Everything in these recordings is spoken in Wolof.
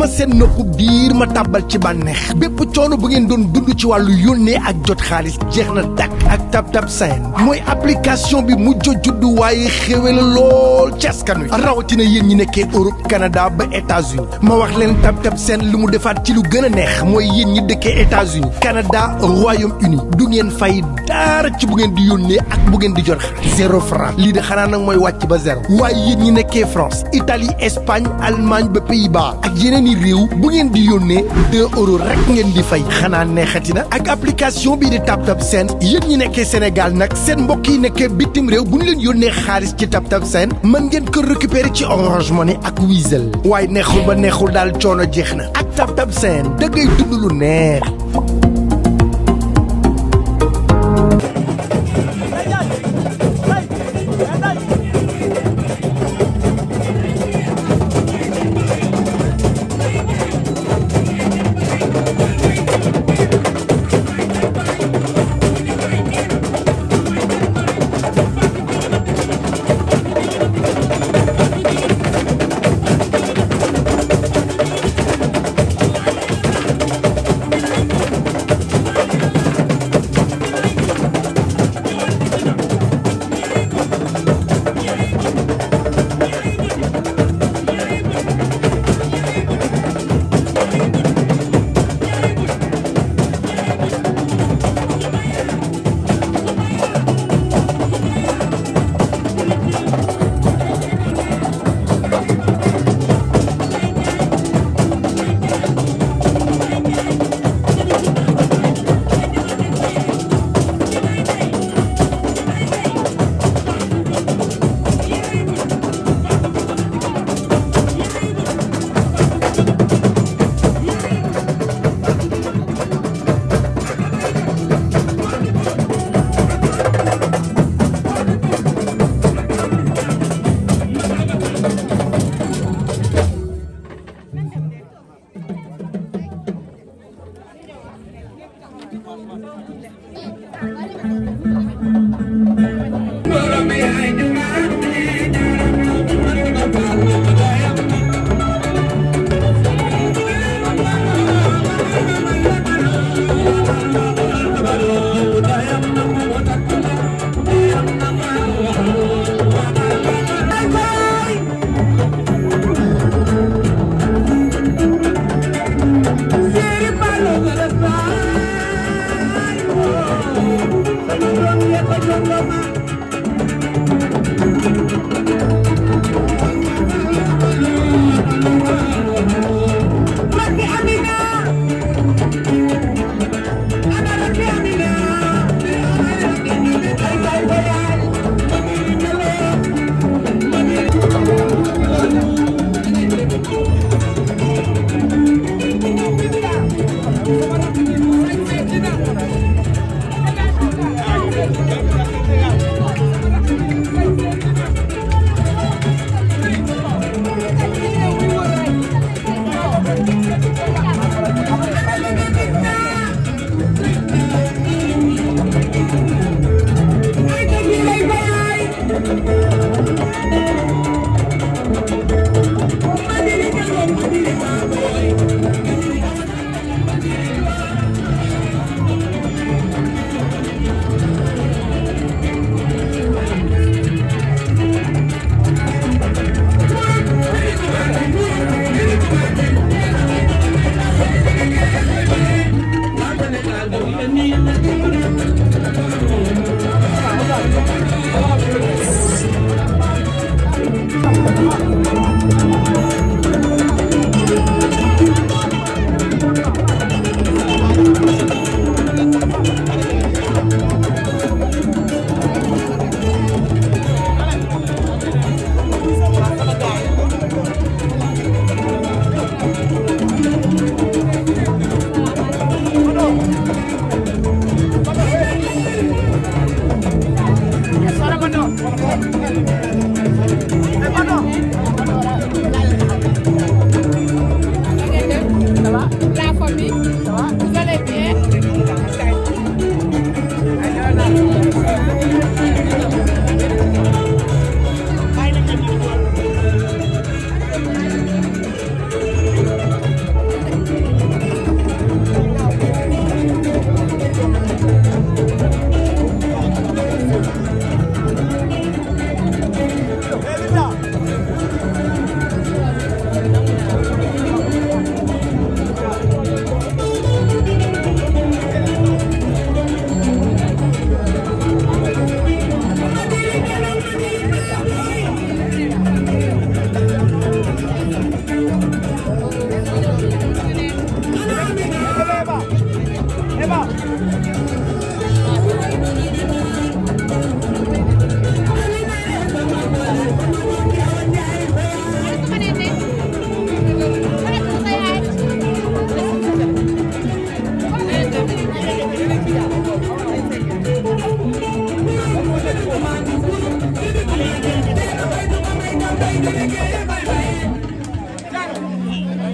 ma seen nopp biir ma tàbbal ci bànneex bépp coono bu ngeen doon dund ci wàllu yónnee ak jot xaalis jeex na dakk ak TapTap Send mooy application bi mujj juddu waaye xéwe la lool ci askan wi rawatina yéen ñi nekkee Europe Canada ba États-Unis ma wax leen TapTap Send lu mu defaat ci lu gën a neex mooy yéen ñi dëkkee États-Unis Canada Royaume-Uni du ngeen fay dara ci bu ngeen di yónnee ak bu ngeen di jot xaalis 0 franc lii de xanaa nag mooy wàcc ba zéro waaye yéen ñi nekkee France Italie Espagne Allemagne ba Pays-Bas ak yeneen i réew bu ngeen di yónnee 2 euros rek ngeen di fay xanaa neexati na ak application bii di TapTap Send yéen ñi nekkee Sénégal nag seen mbokk yi nekkee bitim réew bu ñu leen yónnee xaalis ci TapTap Send mën ngeen ko récupérer ci Orange Money ak Wizall waaye neexul ba neexul daal coono jeex na ak TapTap Send da ngay dund lu neex.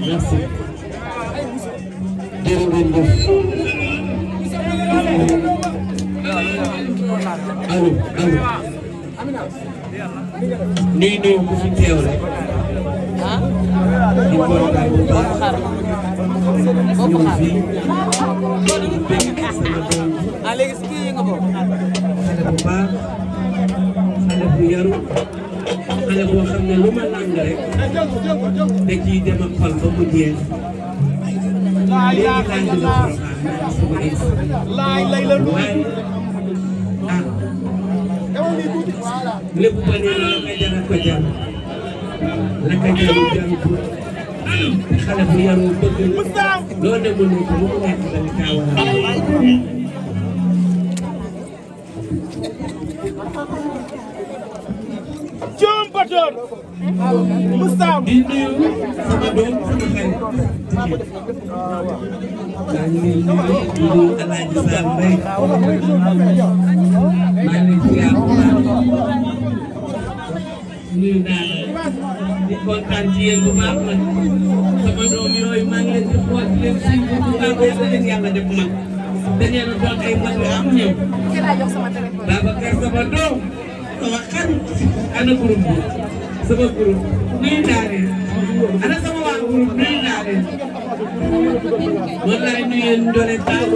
merci jërëjëf allo nuyu ku fi teew rek di kontaan bu baax ñëw fii léegi si kii nga bokk xale bu baax xale bu yaru xale boo xam ne lu ma lang rek da ciy dem ak xol ba mu jeex léegi laa jóge Porokhane waaye lépp ba nee na la nga jar ko jar la nga jaru jaru ko xale bu yaru bëgg loo demul ne ko lu mu nekk da nga kaa war a Jom Bator Moustapha di nuyu sama doom sama xarit maa ngi leen di nuyu Alaaji Sarr Mbaye maa ngi leen di ziar bu baax nuyu naa di kontaan ci yéen bu baax nag sama doom yooyu maa ngi leen di xool di leen suy bu baax ba leen yàlla def mag dañu leen doon ay mag yu am ñëw Babacar sama doom sama xarit ana groupe bi sama groupe nuyu naa leen ana sama waa groupe nuyu naa leen wallaay nuyu yéen doole taal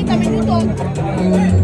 También